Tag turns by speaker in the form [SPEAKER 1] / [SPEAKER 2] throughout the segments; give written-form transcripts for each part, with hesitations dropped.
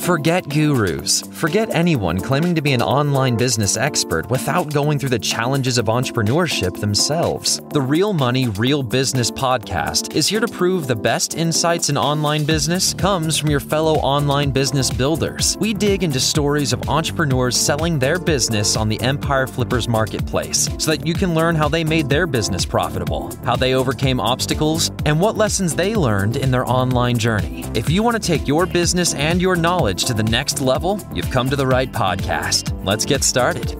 [SPEAKER 1] Forget gurus. Forget anyone claiming to be an online business expert without going through the challenges of entrepreneurship themselves. The Real Money, Real Business podcast is here to prove the best insights in online business comes from your fellow online business builders. We dig into stories of entrepreneurs selling their business on the Empire Flippers marketplace so that you can learn how they made their business profitable, how they overcame obstacles, and what lessons they learned in their online journey. If you want to take your business and your knowledge to the next level, you've come to the right podcast. Let's get started.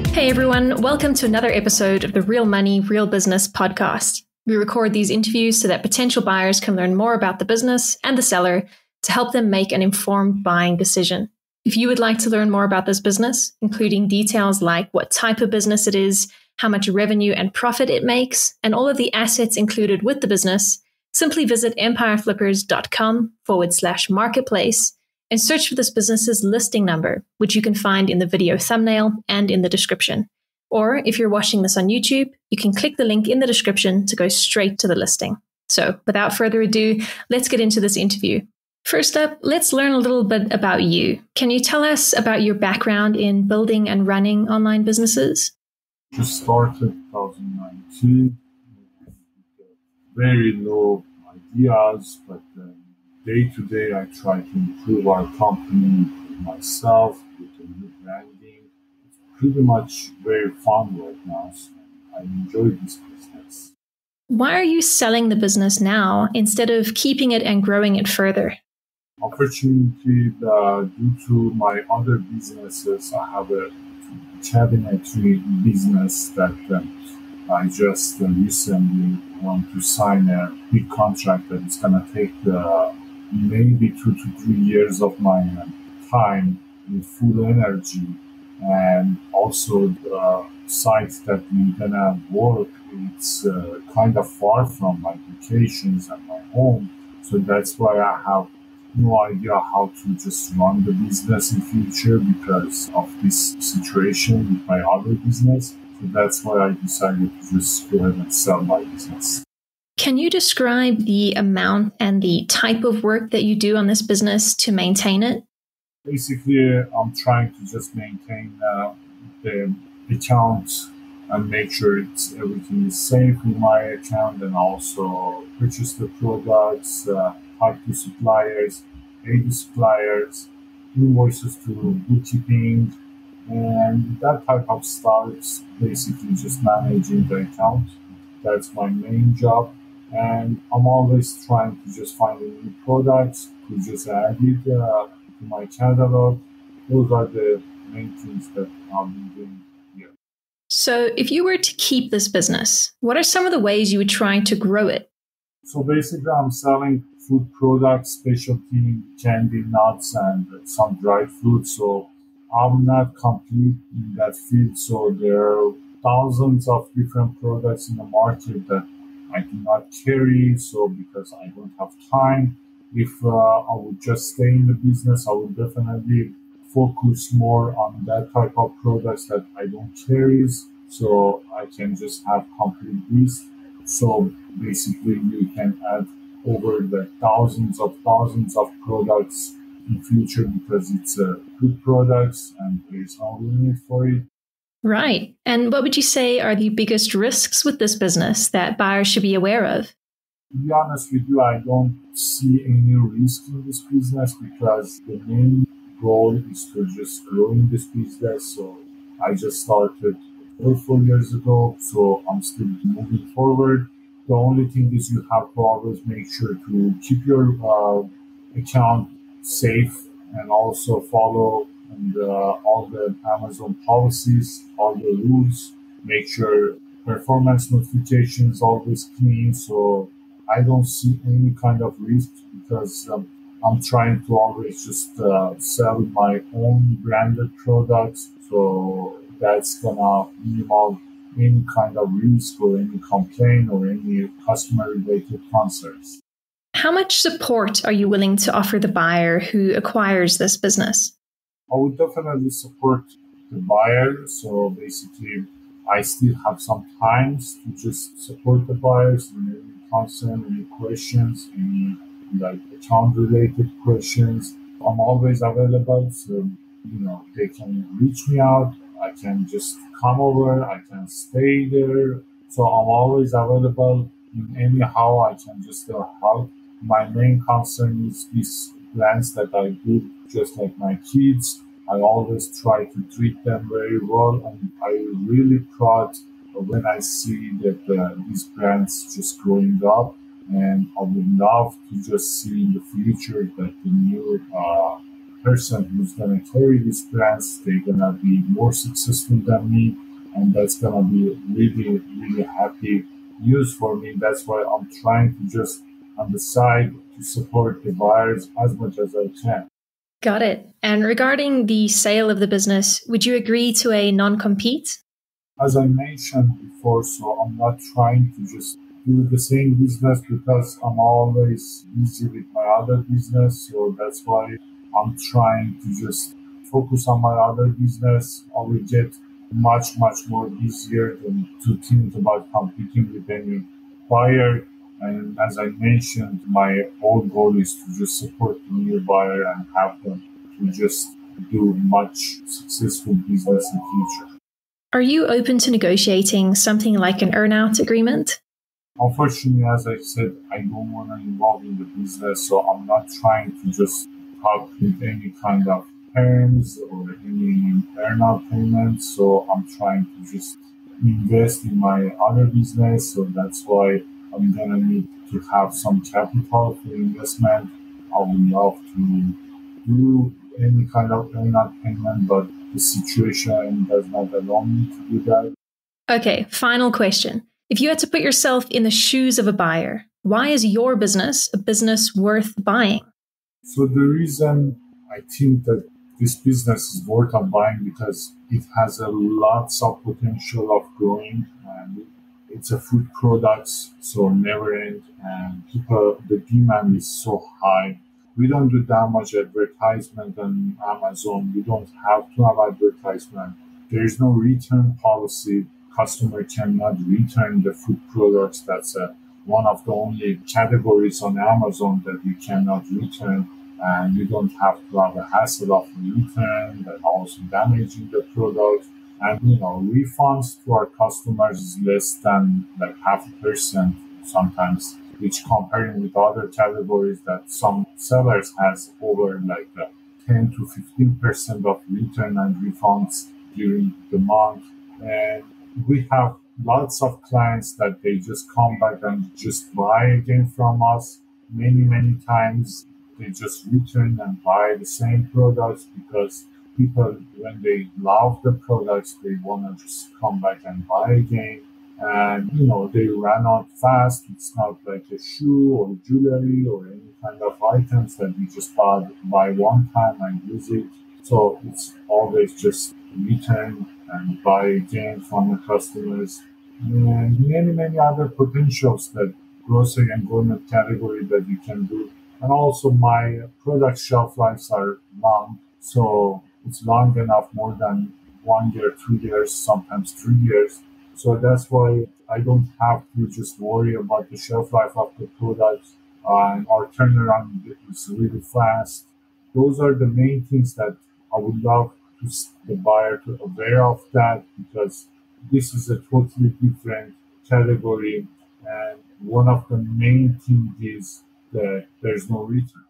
[SPEAKER 2] Hey everyone, welcome to another episode of the Real Money, Real Business podcast. We record these interviews so that potential buyers can learn more about the business and the seller to help them make an informed buying decision. If you would like to learn more about this business, including details like what type of business it is, how much revenue and profit it makes, and all of the assets included with the business, simply visit empireflippers.com/marketplace and search for this business's listing number, which you can find in the video thumbnail and in the description. Or if you're watching this on YouTube, you can click the link in the description to go straight to the listing. So without further ado, let's get into this interview. First up, let's learn a little bit about you. Can you tell us about your background in building and running online businesses?
[SPEAKER 3] Just started 2019. Very low ideas, but day to day I try to improve our company myself with a new branding. It's pretty much very fun right now, so I enjoy this business.
[SPEAKER 2] Why are you selling the business now instead of keeping it and growing it further?
[SPEAKER 3] Unfortunately, due to my other businesses, I have a cabinetry business that I just recently want to sign a big contract that is going to take maybe 2 to 3 years of my time with full energy. And also the site that we're going to work, it's kind of far from my vacations and my home. So that's why I have no idea how to just run the business in future because of this situation with my other business. So that's why I decided to just go ahead and sell my business.
[SPEAKER 2] Can you describe the amount and the type of work that you do on this business to maintain it?
[SPEAKER 3] Basically, I'm trying to just maintain the account and make sure everything is safe in my account, and also purchase the products, talk to suppliers, pay the suppliers, invoices to bookkeeping, and that type of stuff. It's basically just managing the account. That's my main job. And I'm always trying to just find new products to just add it to my catalog. Those are the main things that I've been doing here.
[SPEAKER 2] So if you were to keep this business, what are some of the ways you would try to grow it?
[SPEAKER 3] So basically, I'm selling food products, specialty candy, nuts, and some dried fruit. So I'm not complete in that field. So there are thousands of different products in the market that I do not carry. So because I don't have time, if I would just stay in the business, I would definitely focus more on that type of products that I don't carry. So I can just have complete list. So basically, you can add over the thousands of products in future because it's good products and there's no limit for it.
[SPEAKER 2] Right. And what would you say are the biggest risks with this business that buyers should be aware of?
[SPEAKER 3] To be honest with you, I don't see any risk in this business because the main goal is to just grow in this business. So I just started 4 years ago, so I'm still moving forward. The only thing is you have to always make sure to keep your account safe and also follow all the Amazon policies, all the rules. Make sure performance notification is always clean. So I don't see any kind of risk because I'm trying to always just sell my own branded products. So that's gonna minimize any kind of risk or any complaint or any customer-related concerns.
[SPEAKER 2] How much support are you willing to offer the buyer who acquires this business?
[SPEAKER 3] I would definitely support the buyer. So basically, I still have some time to just support the buyers in any concern, any questions, any like account-related questions, I'm always available. So, they can reach me out. I can just come over. I can stay there. So I'm always available. In anyhow, I can just help. My main concern is these plants that I do, just like my kids. I always try to treat them very well, and I'm really proud when I see that these plants just growing up. And I would love to just see in the future that the new person who's going to carry these plants, they're going to be more successful than me. And that's going to be really, really happy news for me. That's why I'm trying to just on the side to support the buyers as much as I can.
[SPEAKER 2] Got it. And regarding the sale of the business, would you agree to a non-compete?
[SPEAKER 3] As I mentioned before, so I'm not trying to just do the same business because I'm always busy with my other business. So that's why I'm trying to just focus on my other business. I will get much, much more easier than to think about competing with any buyer. And as I mentioned, my whole goal is to just support the new buyer and have them to just do much successful business in the future.
[SPEAKER 2] Are you open to negotiating something like an earn-out agreement?
[SPEAKER 3] Unfortunately, as I said, I don't want to involve in the business, so I'm not trying to just talk with any kind of terms or any earn-out payments. So I'm trying to just invest in my other business. So that's why I'm going to need to have some capital for investment. I would love to do any kind of earn-out payment, but the situation does not allow me to do that.
[SPEAKER 2] Okay, final question. If you had to put yourself in the shoes of a buyer, why is your business a business worth buying?
[SPEAKER 3] So the reason I think that this business is worth buying because it has a lots of potential of growing, and it's a food product, so never end, and the demand is so high. We don't do that much advertisement on Amazon. We don't have to have advertisement. There is no return policy. Customer cannot return the food products. That's one of the only categories on Amazon that we cannot return. And you don't have to have a hassle of return that also damaging the product. And, refunds to our customers is less than like 0.5% sometimes, which comparing with other categories that some sellers has over like 10 to 15% of return and refunds during the month. And we have lots of clients that they just come back and just buy again from us many, many times. They just return and buy the same products because people, when they love the products, they want to just come back and buy again. And, they run out fast. It's not like a shoe or jewelry or any kind of items that you just buy one time and use it. So it's always just return and buy again from the customers. And many, many other potentials that grocery and gourmet category that you can do. And also my product shelf lives are long. So it's long enough, more than 1 year, 2 years, sometimes 3 years. So that's why I don't have to just worry about the shelf life of the products. And our turnaround is really fast. Those are the main things that I would love the buyer to be aware of, that because this is a totally different category. And one of the main things is that there's no return.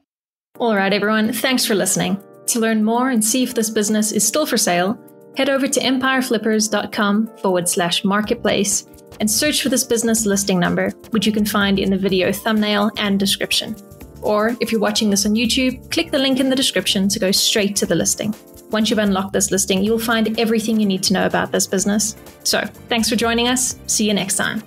[SPEAKER 2] All right, everyone. Thanks for listening. To learn more and see if this business is still for sale, head over to empireflippers.com/marketplace and search for this business listing number, which you can find in the video thumbnail and description. Or if you're watching this on YouTube, click the link in the description to go straight to the listing. Once you've unlocked this listing, you'll find everything you need to know about this business. So, thanks for joining us. See you next time.